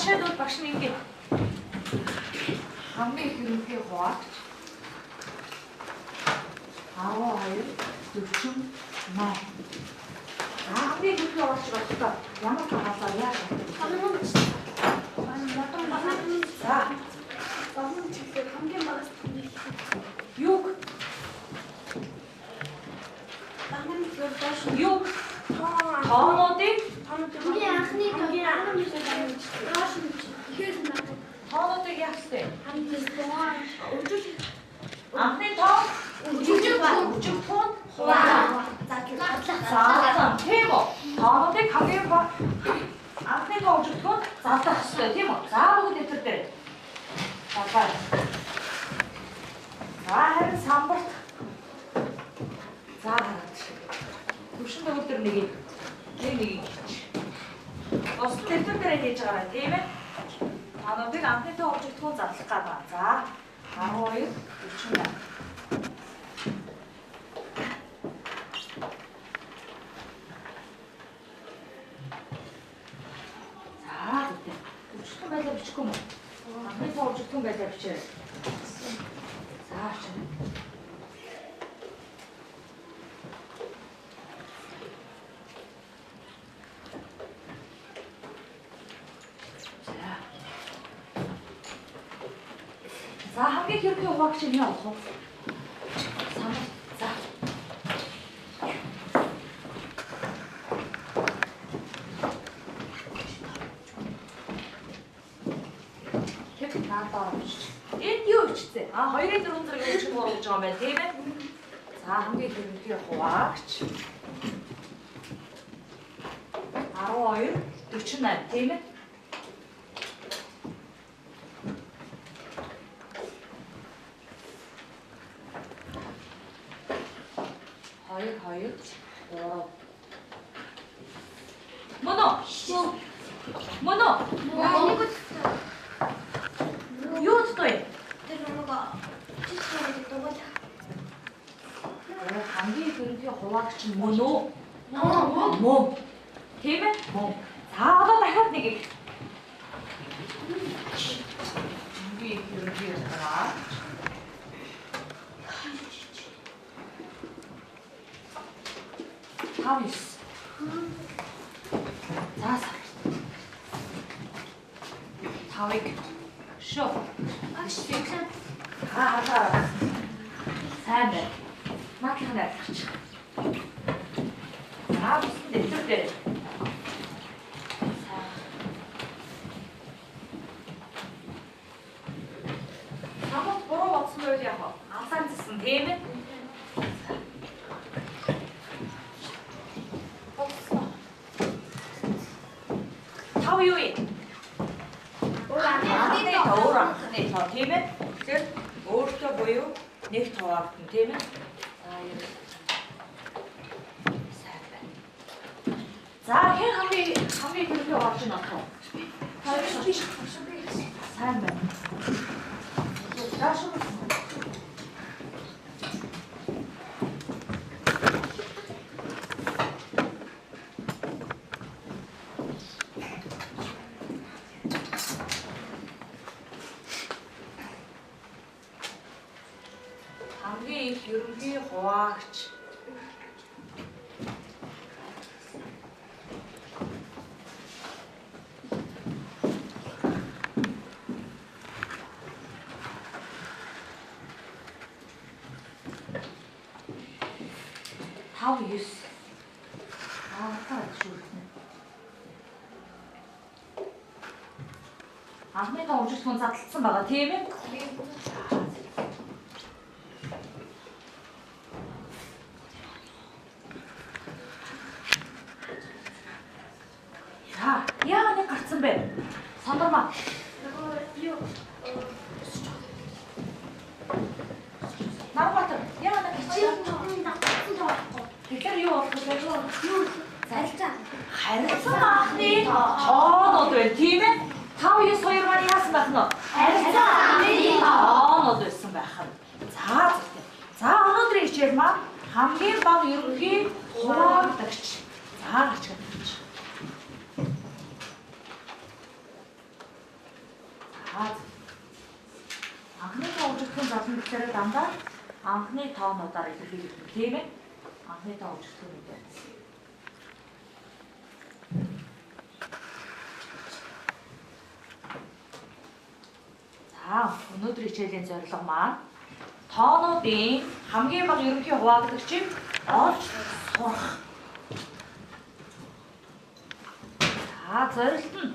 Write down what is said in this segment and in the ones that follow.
Шийдвэл багш нь ингэ хамгийн хэрүүхий хуваалж 12 40 8 хамгийн хэрүүхий хуваалж болохгүй ямар хаалаа яаж за багын чиглэл хамгийн багаас юг багын чиглэл доош юг тоонуудыг хамгийн анхны тоонуудыг яах вэ? Анхны тоо өжиг тоон хуваа. За тийм үү. Тоонуудыг хамгийн баг анхны тоо өжиг тоон задлах хэрэгтэй тийм үү? За бүгд нэвтэр дээр. За харин самбарт за түшин төгөлдөр нэг бос нэвтэр дээр хийж байгаа тийм ээ? Тоонуудыг анхны тоо өжиг тоон задлах гэдэг. За 12 40 байлаа бичихгүй мө. Анхны тоо өжигдөн байлаа бичээ. За чинь. За хамгийн хэрхэн хуваах чинь яах вэ? За. Энд юу ичтэй? 2-4 зэрэг өчиг болгож байгаа юм байна тийм ээ? За хамгийн хэрхэн хуваагч 12 48 тийм ээ? Моно. Юу вэ? Тэр нөгөө чичгэрэг дугуйл. Хамгийн хэрхэн хуваагч нь моно. Мом. Тийм ээ? Мом. За одоо дахиад нэг их. Хамгийн хэрхэн хуваагч. Тавис. За. Тавик. Шо. Ашигсан. Аа. Сайн байна. Макнаа гарч. Аа, дэвтэр дээр. Самбат буруу бодсон байл яах вэ? Алсан зэсэн тийм ээ? Тав юу юм? Анхны тоо тийм ээ? Тэгэхээр өөртөө буюу нэг тоо авсан тийм ээ? За хэн хамгийн хэрхэн орж ийн авах вэ? Сайн байна. Даашгүй. хамгийн ерөнхий хуваагч How is анхны тоо өжигдсөн задлсан байгаа тийм ээ? Яа нэг гарцсан бэ? Сандармаа. Юу? Нарбатар. Яа нэг Харилцан анхны тоонууд байна тийм ээ. 5 9 2 маань яасан байх нь? Харилцан анхны тоонууд байсан байх нь. За өнөөдрийн хичээл маань хамгийн бага ерөнхий хуваагдагч. За ач гэж. Анхны тоо үжигдэх залан гэхээр дандаа анхны тоонуудаар илэрхийлэгдэх тийм ээ. Анхны тоо үжигдэх юм дээр. За өнөөдрийн хичээлийн зорилго маань тоонуудын хамгийн бага ерөнхий хуваагдагчийг олж сурах. За зорилт нь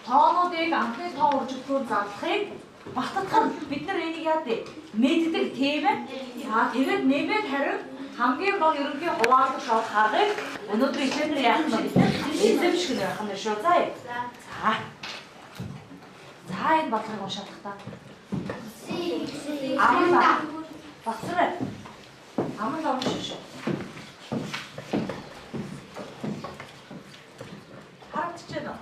тоонуудыг анхны тоо үржигдөхөөр зарлахыг баталгах нь бид нар энийг яа дээ мэддэг тийм ээ. За тэгээд нэмээд харин хамгийн бага ерөнхий хуваагдагч олох аргыг өнөөдрийн хичээлээр яах нь бид нар эзэмших байх нь шүү. За энэ баталгааг уншаад та. Амла. Бацраа. Амла уншиж. Харагдчихэв үү?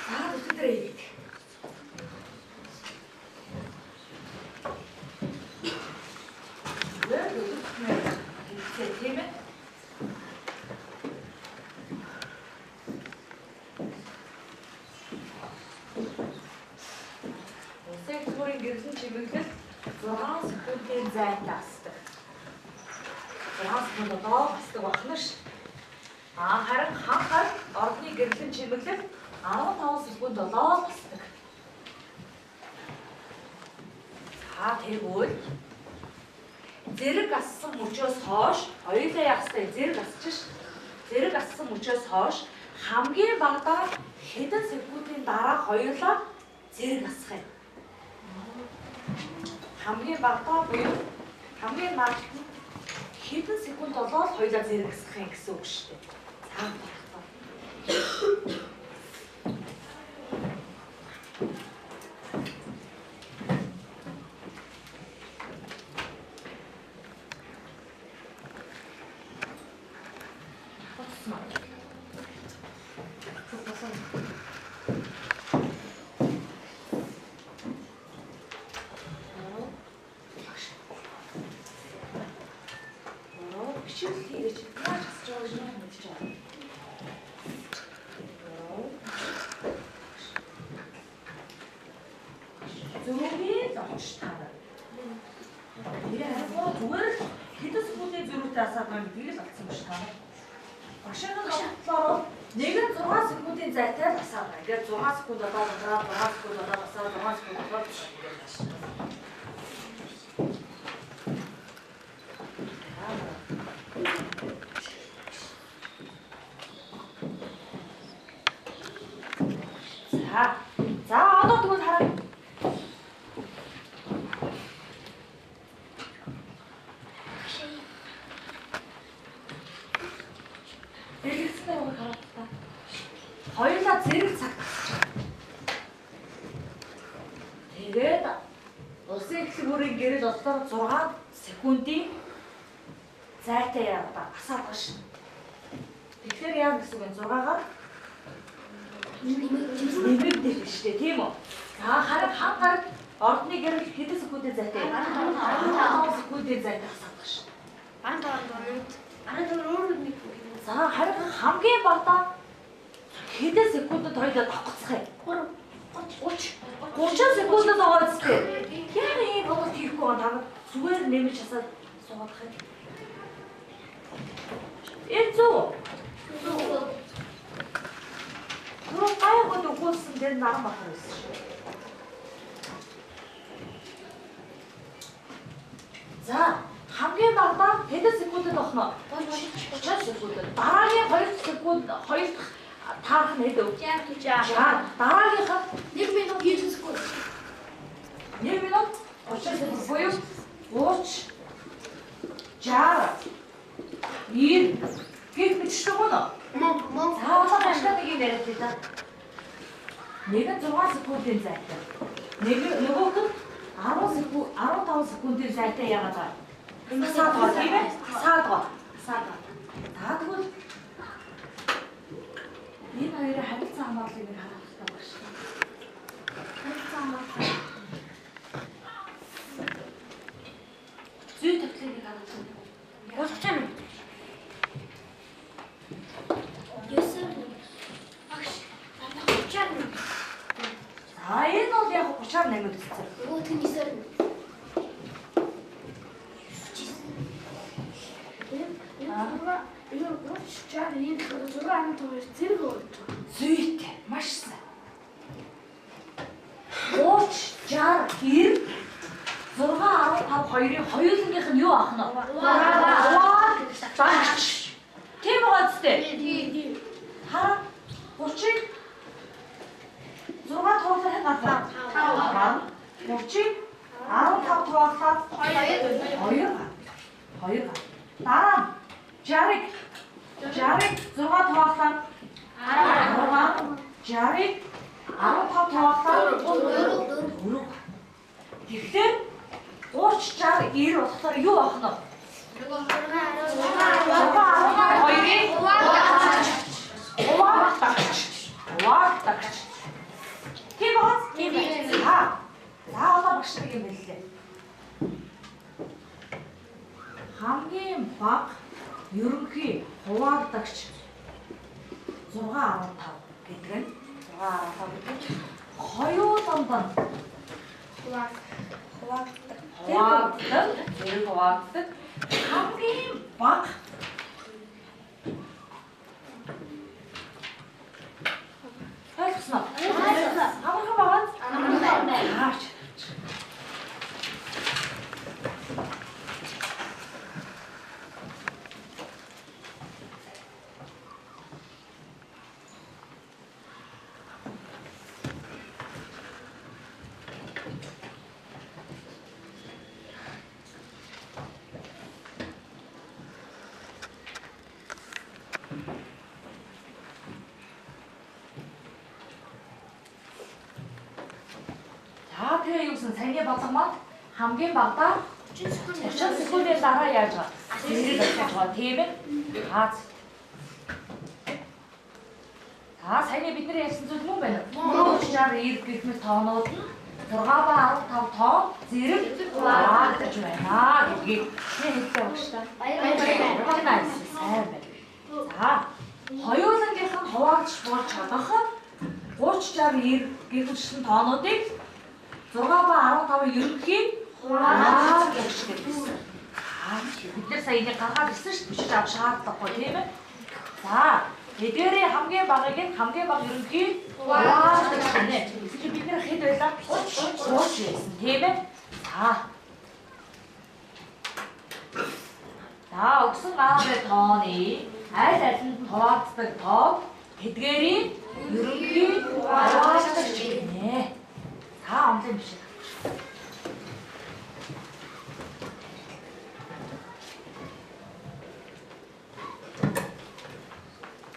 За өчигдөр ийгт. Тийм ээ. Секторын гэрлэн чиглэл 6 секундын зайтай асдаг. 6 секунд одоо асдаг болно ш. Харин ханхаар ордны гэрлэн чиглэл 15 секунд болоод асдаг. Тэгвэл зэрэг ассан мөчөөс хойш хоёулаа яахстай зэрэг асчих. Зэрэг ассан мөчөөс хойш хамгийн багадаа хэдэн секундын дараа хоёулаа зэрэг асах юм. Хамгийн багадаа буюу хамгийн багад хэдэн секунд болоод хоёулаа зэрэг асах юм гэсэн үг шүү дээ. За одоо тэгвэл хараа. Дэлгэцтэй уу хараа. Хоёулаа зэрэг цагт. Тэгээд улсын эхлэл бүрийн гэрэл болохоор 6 секундын зайтай яваа асаад байгаа шин. Тэгэхээр яа гэсэн үг вэ? 6-аар нэмэгдэх шүү дээ, тийм үү? Харин хангаар ордны гэрэл хэдэн секундын зайтай? 15 секундын зайтай асаад байгаа шин. 15 харин хамгийн багадаа хэдэн секундэд хоёулаа давхацах юм? 30 секундэд байгаа үстэй. Яг ийм бодлого хийхгүй байгаа. Зүгээр нэмж хасаад суугадах юм. Эцүү. Түрүү гайхад өгүүлсэн дээр наран бахар байсан шүү. За, хамгийн багадаа хэдэн секундэд авах нь? 30 секунд. Дараагийн 2 секунд, 2 дахь таарах нь хэдэн? 60. Дараагийнх нь 1 минут 90 секунд. 1 минут 30 секунд буюу 30 60 90 гэх мэт шүү гэнэ. За одоо хашаа нэг юм яриад л да. Нэг нь 6 секундын зайтай. Нөгөөх нь 15 секундын зайтай яагаад вэ? Саад гоо тийм ээ? Саад гоо. За тэгвэл энэ хоёрын харилцаа хамгааллыг харах хэрэгтэй байна шүү дээ. Харилцаа хамгаалал. Зүй тавталыг харах хэрэгтэй. Уулзах юм. Ёсоор багш авчаар нь. За энэ бол яг 38 үссэн. Нөгөөх нь 9-оор нь. Энэ ууччаар энэ 6.5 зэрэг болж байгаа. Зүйтэй маш сайн. 30 60 90 6 15 2-ын хоёулангийнх нь юу ах нь? Хуваа дагч. Тийм байгаа зү? Тийм. Хараа 30-ыг 6 тооцоохын гадаа 30-ыг 15 тооцоод 2 дараа 60-ыг 6 тооцоод 60-ыг 15 тооцоод 4. Тэгэхээр 30 60 90 болохоор юу ах нь? Хуваа дагч. Тийм байна. За одоо багш нэг юм хэллээ. Хамгийн бага ерөнхий хуваагдагч 6.15 гэдэг нь 6.15 гэдэг нь хоёуланд нь хуваагддаг хамгийн бага ойлгосноо? Хамгийн бага нь тэгээ юу гэсэн саяны болгомод хамгийн багадаа 30 секундын дараа яаж байгаа? Зэрэг очиж байгаа тийм ээ? Саяны бид нар ярьсан зүйл мөн байна уу? 30 60 90 гэх мэт тоонууд нь 6 ба 15 тоо зэрэг хуваагдаж байна гэдгийг хэлдэг баг шүү дээ. Баярлалаа. Сайн байна. За хоёулангийнх нь хуваагдж болж чадах 30 60 90 гэх мэт тоонуудыг 6 ба 15 ерөнхий хуваагдаж гэсэн. Бид нар сая энийг гаргаад ирсэн шүү дээ. Бичиж авах шаардлагагүй тийм ээ. За эдгээрийн хамгийн багыг нь хамгийн бага ерөнхий хуваагдаж гэнэ. Тэгэхээр бид нар хэд байлаа? 30 байсан тийм ээ. За өгсөн аавын тооны аль аль нь хуваагддаг тоо эдгээрийн ерөнхий хуваагдаж гэнэ. Онлайн биш.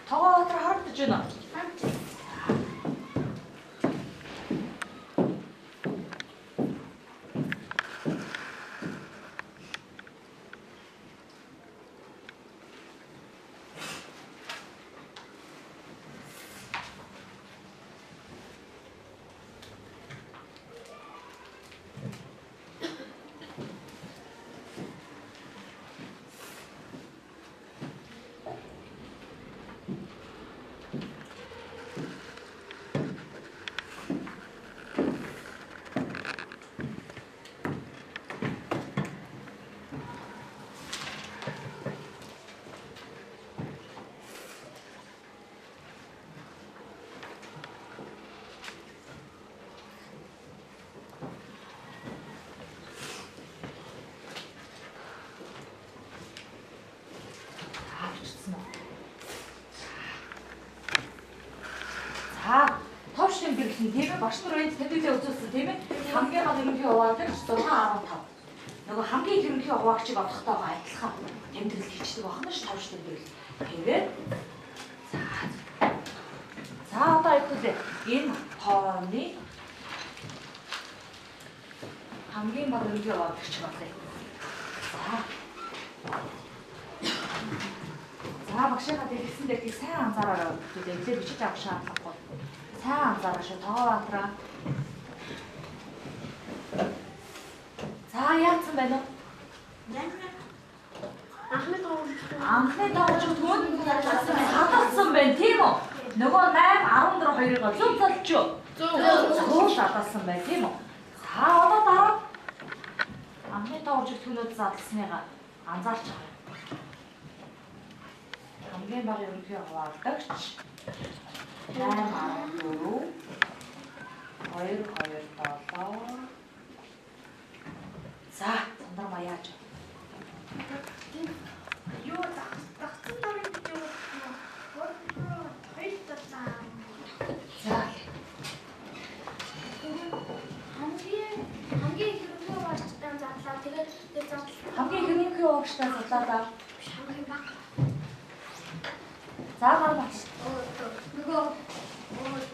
Тоо өтер хардж байна. Товшин гэрэлтэн тийм ээ багш нар энд тэмдэглээ үзүүлсэн тийм ээ хамгийн гол ерөнхий хуваагдагч 6.15 нөгөө хамгийн ерөнхий хуваагчийг олохдойгоо адилхан тэмдэглэл хийчихдэг байна ш товш тэмдэглэл тэгээд за одоо үгүй. Энэ тооны хамгийн бага ерөнхий яваагч байна. За багшаа дэлгэсэн дээр тийг сайн анзаараарай. Эглээ бичиж авах шаардлагагүй. Сайн анзаараа шүү. Тоо батраа. За яатсан байна уу? Анхны тоогч түн хатсан байна тийм үү? Нөгөө 8 14 2-ыг зөв залж юу? Зөв шаталсан байна тийм үү? За одоо дараа анхны тоогч түнүүд задлсныгаа анзаарч байгаа. Хамгийн бага ерөнхий хуваагдагч 8 14 2 2 7 За сандармаа яаж Юу загсан дөрөв гэж юу? Хоёр тацаа. За хамгийн хэрэг болчихсон задлаа. Тэгээд задлаа. хамгийн ерөнхий хуваагдагчтай задлаа. Хамгийн баг. За гар багш. Нөгөө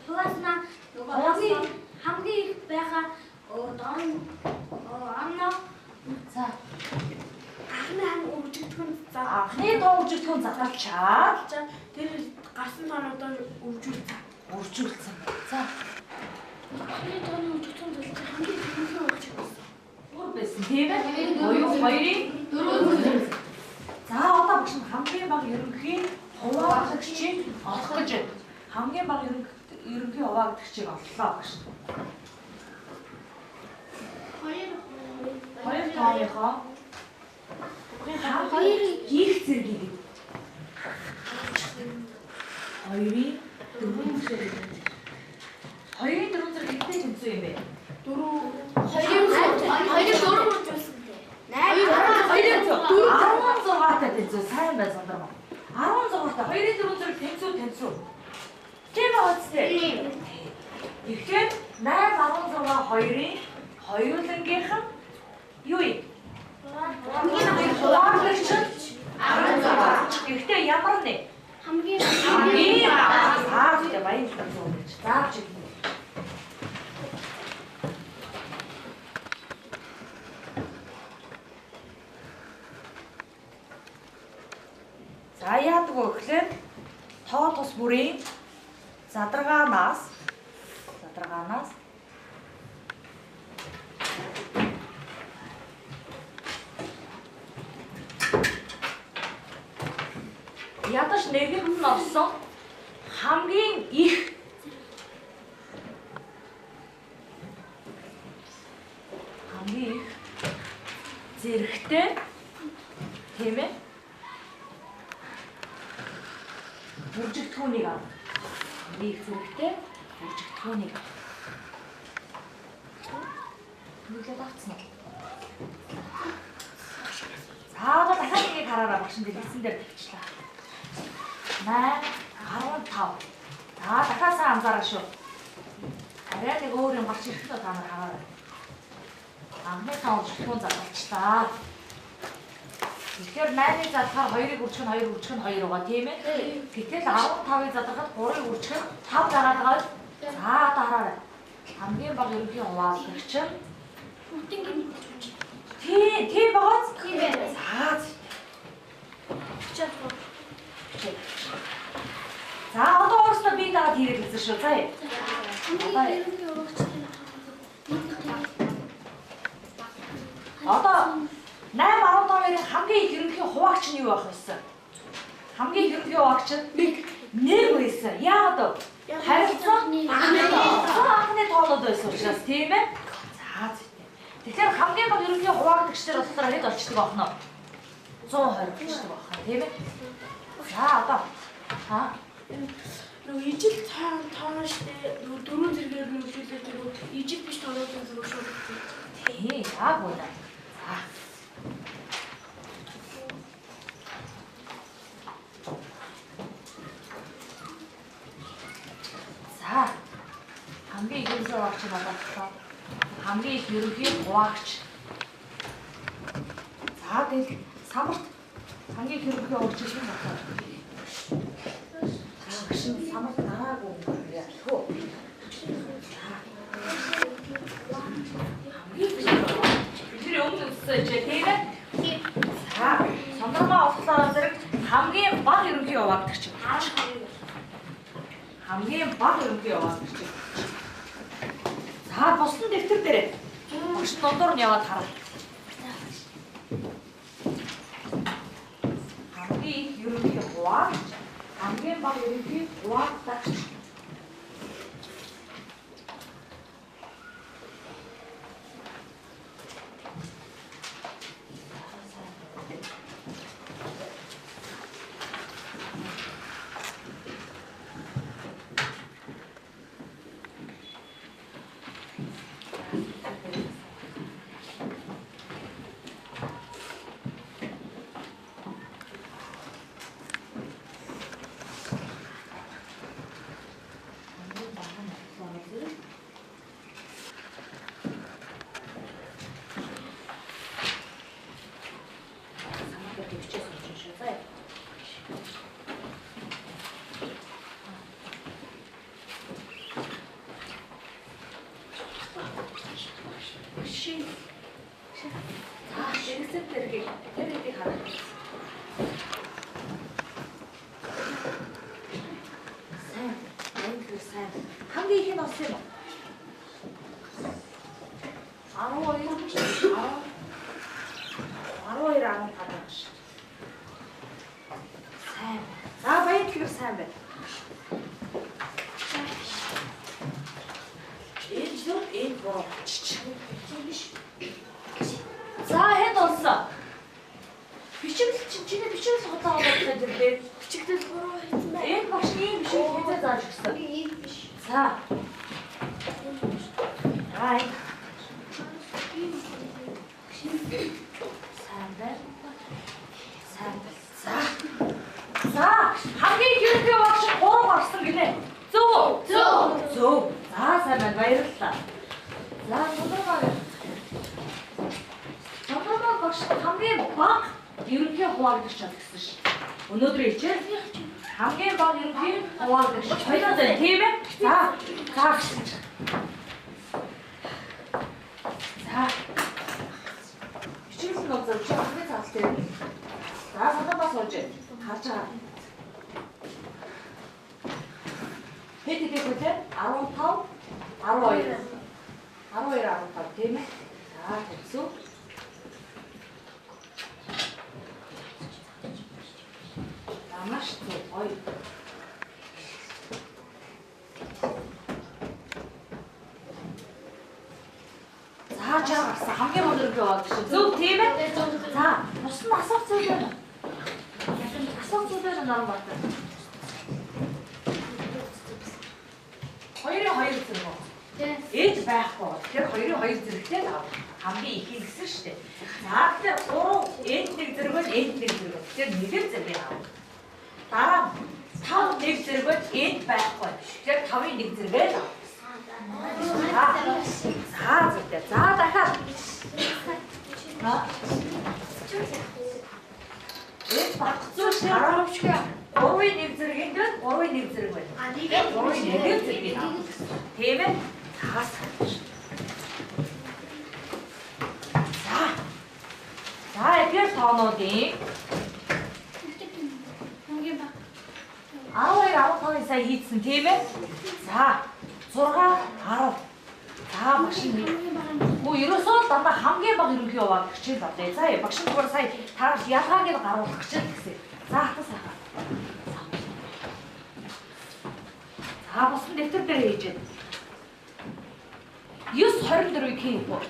хуваасна хамгийн их байгаа онно. За Анхны үржигдэхүүн анхны тоогчдын задлчаад тэр гарсан тоонуудаа үржүүлсэн. үржүүлсэн. За Анхны тооны үржигдэхүүн задлаа хамгийн ихэнхээ болж байсан. бүр байсан тийм ээ? Буюу 2-ын 4. За одоо багш хамгийн бага ерөнхий хуваагдагчийг олох гэж хамгийн бага ерөнхий хуваагдагчийг оллоо багш. Хоёр тооныхоо хоёр их зэргийг 2-ын 4 зэрэг. 2-ын 4 зэрэг ихтэй тэнцүү юм бэ? 16-тай тэнцүү сайн бай сандармаа. 16-тай 2-ын 4 зэрэг тэнцүү. Тийм үү? Тэгэхээр 8 16 2-ын хоёулангийнх нь юу юм? Хуваагдагч 16. Гэхдээ ямар нэ? Хамгийн тэгээд баярлалаа гэж зааж ирнэ. За яадаг вэ гэхээр тоо тус бүрийн задрагаанаас ядаж нэгэн нь орсон хамгийн их зэрэгтэй тийм ээ бүржигдэхүүнийг ав. Нэг зэрэгтэй бүржигдэхүүнийг ав. Нүглээд авцсан уу? За одоо дахиад нэг хараараа багш энэ хэлсэн дээр тавьчлаа. 8 15. За дахиад сайн анзаараа шүү. Арай нэг өөр юм гарч ирэх нь та нар хараарай. Анхны тоо бүржигдэхүүн задлалчлаа. Тэгэхээр 8-ыг задлахаар 2-ыг үржих нь 2 үржих нь 2 байгаа тийм ээ. Гэтэл 15-ыг задлахад 3-ыг үржих нь 5 дараад байгаа. За одоо хараарай. Хамгийн бага ерөнхий хуваалцагч нь тийм багаз. За одоо өөрсдөө би дагаад хийгээд үзэн шүү. За. Одоо 8-15-ын хамгийн их ерөнхий хуваагч нь юу байх вэ? Хамгийн ерөнхий хуваагч нь 1 байсан. Яагаад вэ? Харилцаа анхны тоолоод байсан учраас тийм ээ. За зүйтэй. Тэгэхээр хамгийн бага ерөнхий хуваагдагч нар болохоор хэд олчдаг байх нь 120 болчихдог байх нь тийм ээ. За одоо нөгөө ижил тоон штэ нөгөө дөрөв зэргээр нь үлээлээ нөгөө ижил биш тоонуудын зүгээр шүү. Тийм яг үнэ. За хамгийн их ерөнхий хуваагч нь болоод хамгийн их ерөнхий хуваагч. За тэгэл самарт хамгийн их ерөнхий хуваагч шиг байна. Самарт дараагүй юм яах вэ? яваадаг чинь. Хамгийн бага ерөнхий яваадаг чинь. За бусдын дэвтэр дээр багш дундуур нь яваад хараа. Хамгийн их ерөнхий хуваа, хамгийн бага ерөнхий хуваадаг чинь. хамгийн их нь олсон юм. 12 15 ш. Сайн. За баяр тэр сайн байна. Энэ бороо. За хэд олсон? Бичигдэл чиний бичигдэл хотлоо болгох гэдэг. Бичигдэл буруу хийсэн байна. Энэ багш ийм бичиг хийzээ зааж өгсөн. За. Ай. За, хамгийн ерөнхий багш 3 гарсан гинэ. Зөв. За, сайн байна. Баярлалаа. За, Тодорхой багш хамгийн бага ерөнхий хуваагдаж чадсан ш. Өнөөдөр хичээл хамгийн бага ерөнхий хуваагдаж хоёроо байна, тийм ээ? За. Бичигдэл нь зөв хамгийн цааш дээр. За, бас сууж харж байгаа. Хэд их вэ? 15, 12. 12 тийм ээ? За, тэгсүү. Маш зөв. Ой. За, чамарсан хамгийн өндөр яваад шүү. Зөв тийм ээ? За, бус нь асуух зүйл байна. Асуух зүйл байна наран бат. 2-2 зэрэг байна. Ээж байхгүй. Тэгэхээр 2-2 зэрэгтэй тав. Хамгийн их гэсэн шүү дээ. За, тэгэхээр 3 энд 1 зэрэг бол энд 1 зэрэг. Тэгэхээр 1 зэрэг аав. Дараа 5 1 зэрэг бол энд байхгүй. Тэгэхээр 5-ын 1 зэрэг аав. За, зөв. За, дахиад. Энд багцуу шаравчгүй. 3-ын 1 зэрэг энд 3-ын 1 зэрэг байна. 3-ын 1 зэрэг аав. Тийм ээ? За, эдгээр тоонуудын 12-15 сая хийдсэн тийм ээ? За, 6 10. За, багш нь. Ерөөсөө дандаа хамгийн бага ерөнхий яваад хичээл болъё. За, багш нь зүгээр сая тарах ялгааг гаргуулах гэж гэсэн. За, хатас хаа. За, боссон дэвтэр дээр хийж байна. 9-24-ийг хийх үү?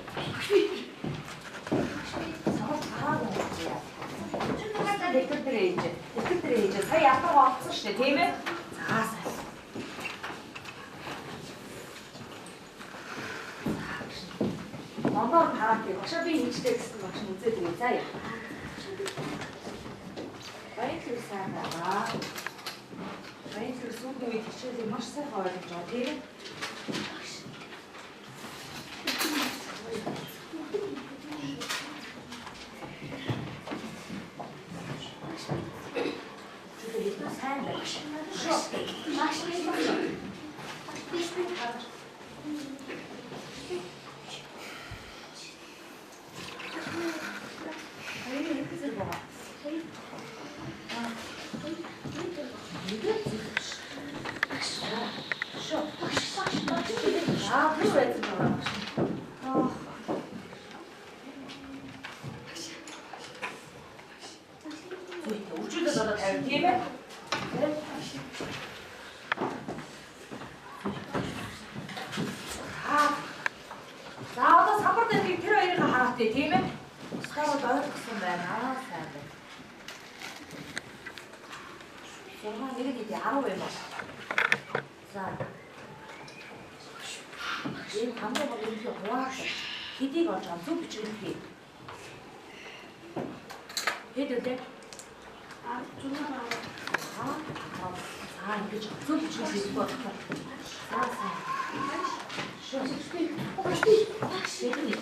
Дэвтэр дээр хийж. Сая ятаг олцсон шүү дээ, тийм ээ? За, сайн. Монгол хараад багшаа би хийжтэй гэсэн багш нь үзээд өгье. За яа. Баяр сайн байна. Баяр сүүлийн үед хичээлийг маш сайхан ойлгож байгаа, тийм ээ? Сайн байна. Маш гарахтай тийм ээ. Стаавал ойлгосон байна. Сайн байна. 6 нэг хэд 10 юм байна. За. Энэ хамгийн гол юм хуваах. Хэдийг олж авах зүг бичиг хий. Хэд үү? ингэж зөв бичиж хэлэх бодлоо. За. Шийдний.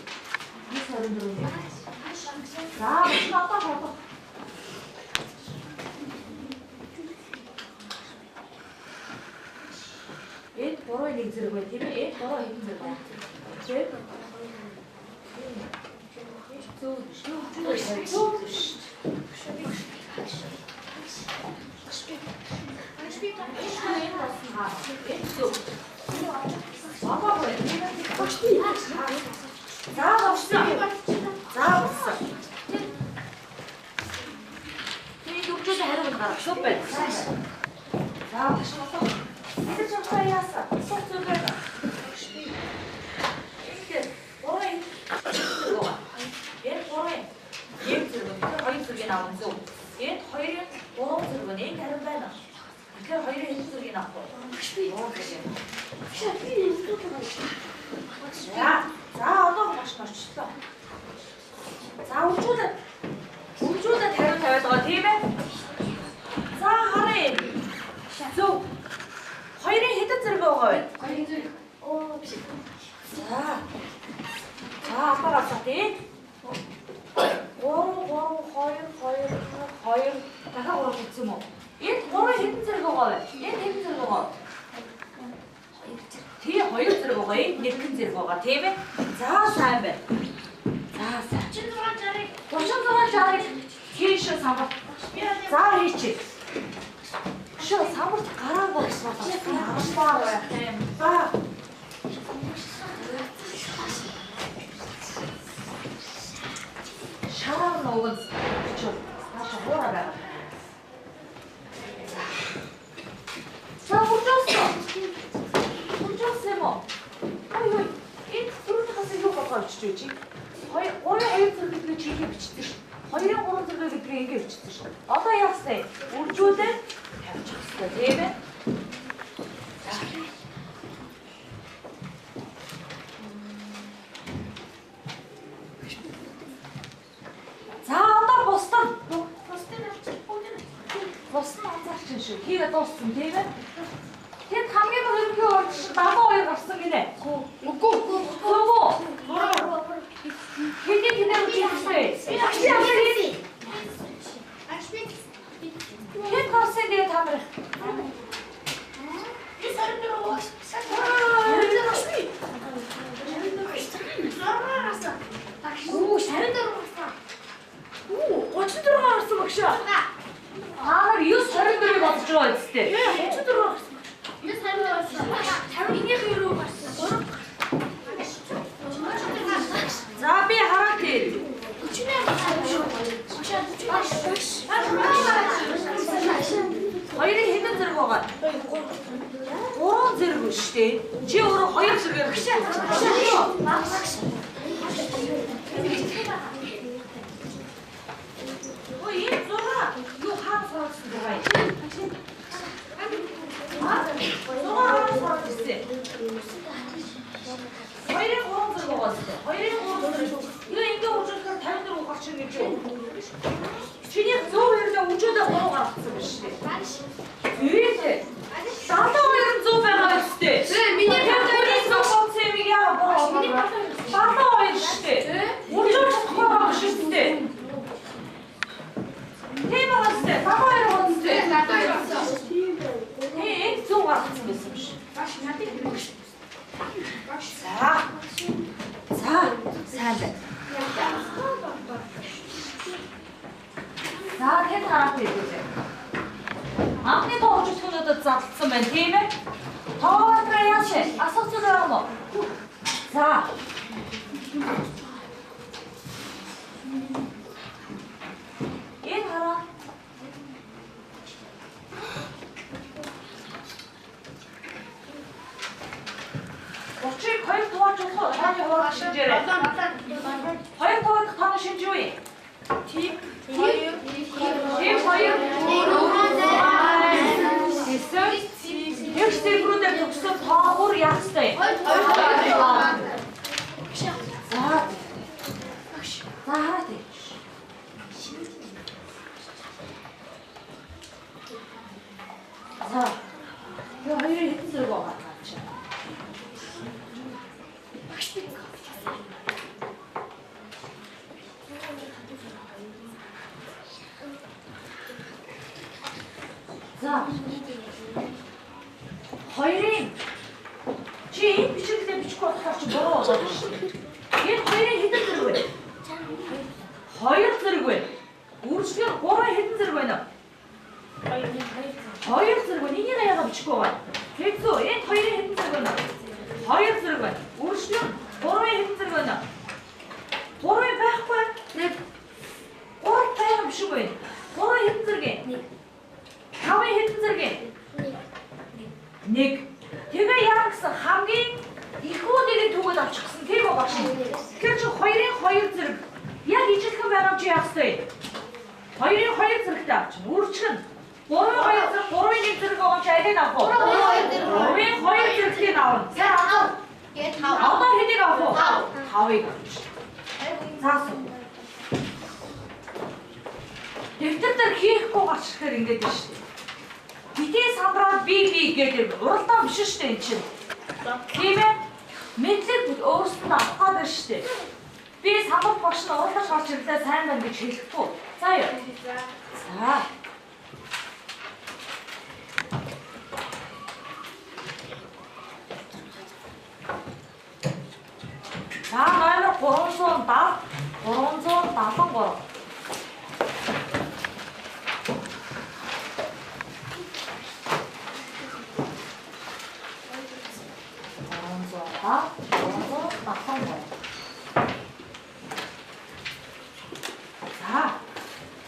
Би сарын дөрөв. За, батаа. Эд бороо нэг зэрэг бай тийм ээ. Эд бороо хэдэн зэрэг бай. Зөв. Чулхоо таны хуваах шинжээрээ. Хоёр тавыг таны шинж юу юм? Тип 2 Тип 2 Тэгш цифруудаар төгссөн тоогоор яах ёстой? За. Юу хоёрын хэдэн зэрэг байгаа чи? За. Хоёрын чи энэ бичлэгтээ бичихгүй болохоор чи буруу болоод байна шүү. Энэ хоёрын хэдэн зэрэг вэ? Хоёр зэрэг вэ? Үржлэр 3 хэдэн зэрэг байна? Хоёр зэрэг байна. Энийг яагаад бичихгүй байна? Тэгсүү энэ хоёрын хэдэн зэрэг байна? Хоёр зэрэг байна. Үржлэр 3 хэдэн зэрэг байна? 3 байхгүй. 3 байх биш үү? 3 хэдэн зэрэг? 5 хэдэн зэрэг? 1. Тэгээ яа гэсэн хамгийн их үнийг түгээд авчихсан тийм үү багш? Тэгэхээр чи хоёрын 2 зэрэг яг ижилхэн байгаа чи яах вэ? Хоёрын 2 зэрэгтэй авчих. Үржих нь 3-2 зэрэг 3-1 зэрэг байгаа чи алийг авах уу? 3-2 зэрэгтэй авах. За авах. Одоо хэдийг авах уу? 5-ыг авчих. Заасан. Дэвтэр дээр хийхгүй гарчиххээр ингэж байна шүү дээ. Битээ самбраад би гэдэг уралдаан биш шүү дээ энэ чинь. Тийм ээ. Мэдлэг өөрсдөд авах гэдэг шүү дээ. Би самбар багш нь уралдаж гарч ирлээ сайн байна гэж хэлэхгүй. За юу. За. За номер 370 373.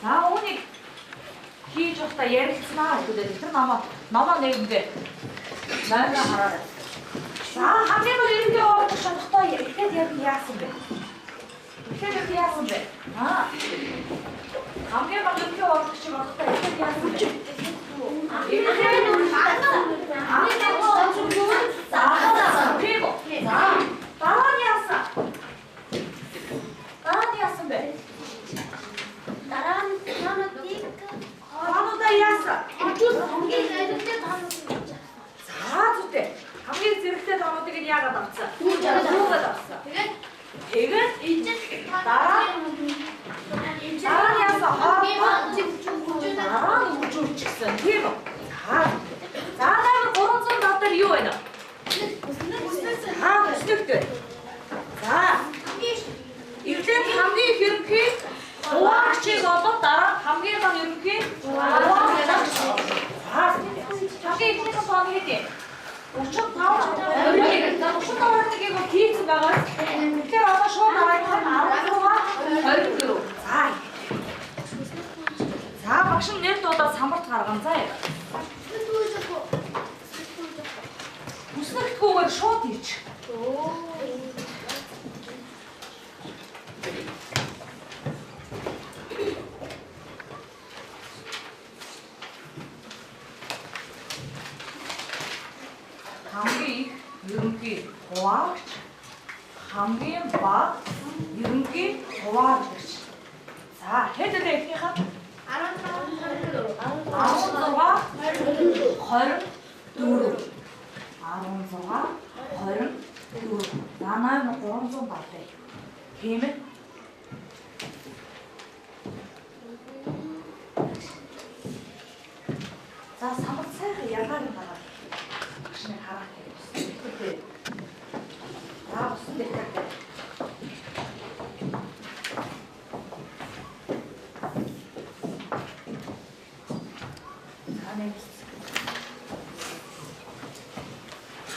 За үүнийг хийж явахдаа ярилцсанаа гэдэг. Тэр намаа нэгэндээ найраа хараарай. За хамгийн гол ерөнхий орж чадахгүй ихэд яасан бэ? Ихэд яасан бэ? Хамгийн гол ерөнхий орж чадахгүй ихэд яасан бэ? Хамгийн зэрэгтэй томуудыг нь яагаад авцсан? Дүүгээд авцсан. Тэгээд дараа нь яасан? Дараа нь үржүүлчихсэн. Тийм үү? За номер 370 дээр юу байна? Үснэгтэй. За. Эхлээд хамгийн их ерөнхий хуваагчийг олоод дараа хамгийн бага ерөнхий хуваагч. Хамгийн ихний тоон хэдий? 35-ыг хийсэн байгаа. Тэгэхээр одоо шууд аваад 16-24. За багш нь нэр дуудаад самбарт гаргана. За яа. Үснэгтгүйгээр шууд хийчих. хамгийн их ерөнхий хуваагч, хамгийн бага ерөнхий хуваагч. За хэдэн эхнийхээ 16-24. За номер 370. Тийм ээ. За самбар сайхан ягаар юм байна. Багшны харах хэрэгтэй. За усан дэхтэй.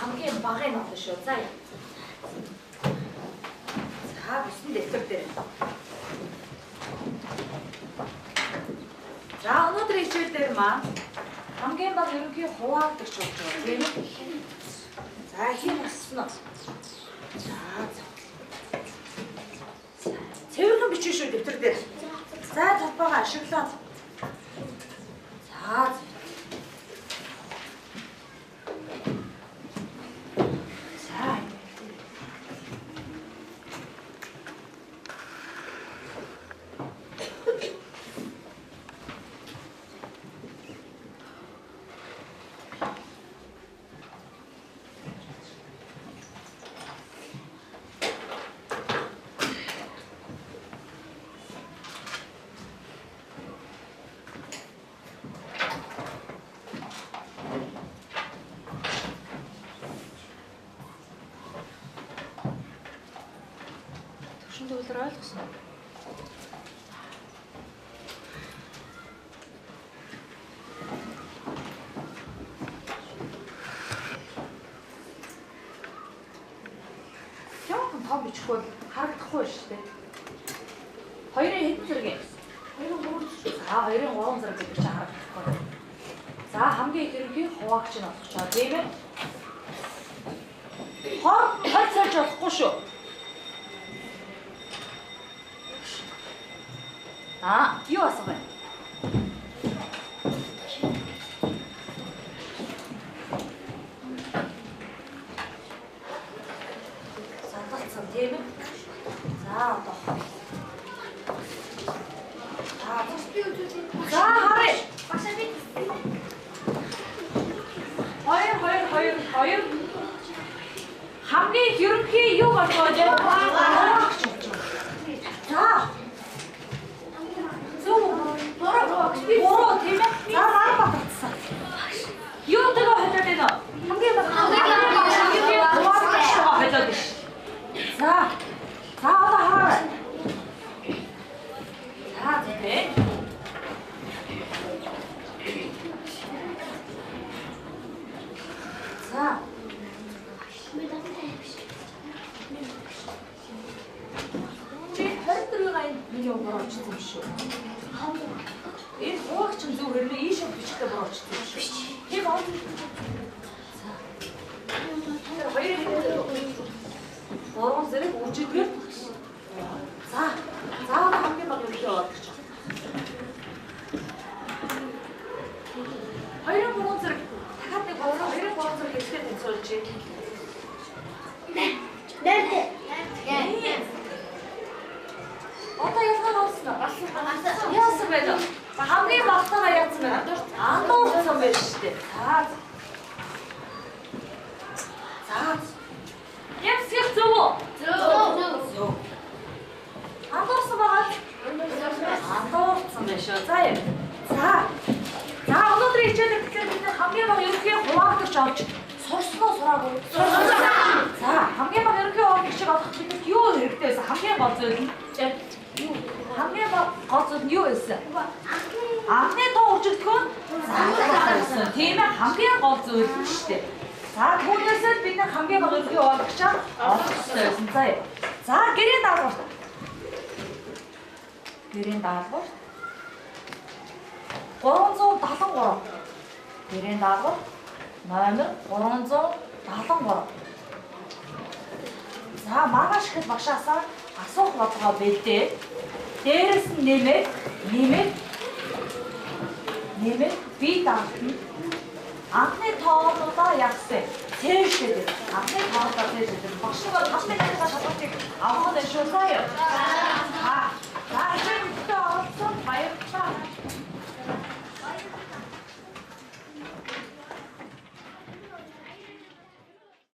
хамгийн багын авах шүү. За яа. За усан дэхтэй. За өнөөдрийн хичээл дээр маань хамгийн бага ерөнхий хуваагдагч болж байгаа тийм үү? За хин болсон нь. Цэвэрхэн бичиж шүү дэвтэр дээр. За толгоогоо ашиглаад. За. За. Төвшин төвлөр ойлгосон. Яахан том бичихгүй харагдахгүй шүү дээ. Хоёрын хэдэн зэрэг юм? Хоёрын 3 зэрэг. За хоёрын 3 зэрэг гэдэг чинь харагдахгүй. За хамгийн их ерөнхий хуваагч нь болох чаа тийм ээ. Хор цааш болохгүй шүү. Юу асах вэ? Саталцсан тийм ээ. За одоо. За харъя. Хоёр. Хамгийн их ерөнхий юу болж байгаа вэ? Хуваагч болж байгаа. За. Бороо тийм ээ. За маа батцсан. Юу тэгээ хажууд энэ? Хамгийн хажууд биш. За. За одоо хараа. За тийм. За. Чи 24-ийн миний борооч юм шүү. Энэ хуваагч нь зөв хэрнээ ийш бичлээ бороочтой юм шүү. Тийм үү? За. Хоёрын зэрэг үжигдэр. За. За хамгийн баг юм яваад гэж. Хоёрын 3 зэрэг дахиад нэг хоёрын 3 зэрэг ихтэй тэнцүүлж байна. Одоо яасан болсон? Яасан бэ? Хамгийн багтайгаа яасан бэ? Андуурсан байж штэ. За. Ясгэр зөв үү? Зөв. Андуурсан байгаа. Андуурсан байж шүү. За яа. За өнөөдөр хичээлээр тэгэхээр бид хамгийн бага ерөнхий хуваагч авч сурсноо сураагүй. За хамгийн бага ерөнхий хуваагч авах бидэнд юу хэрэгтэй вэ? Хамгийн гол зүйл нь хамгийн гол зүйл нь юу вэ? Анхны тоо үржигдэх нь заасан. Тийм ээ хамгийн гол зүйл нь шүү дээ. За түүнээсээ бид хамгийн бага ерөнхий хуваагч авах хэрэгтэй байсан. За гэрийн даалгавар. Гэрийн даалгавар 373. Гэрийн даалгавар номер 373. За маргааш ихэд багшаасаа асуух бодлогоо бэлдээ. Дээрээс нь нэмээд би даалтна. Анхны тоонуудаа ягсан. Цээжлээд. Анхны тоонуудаа цээжлээд. Багш нөгөө тасны талбай шалгалтыг авах нь шүү заяа.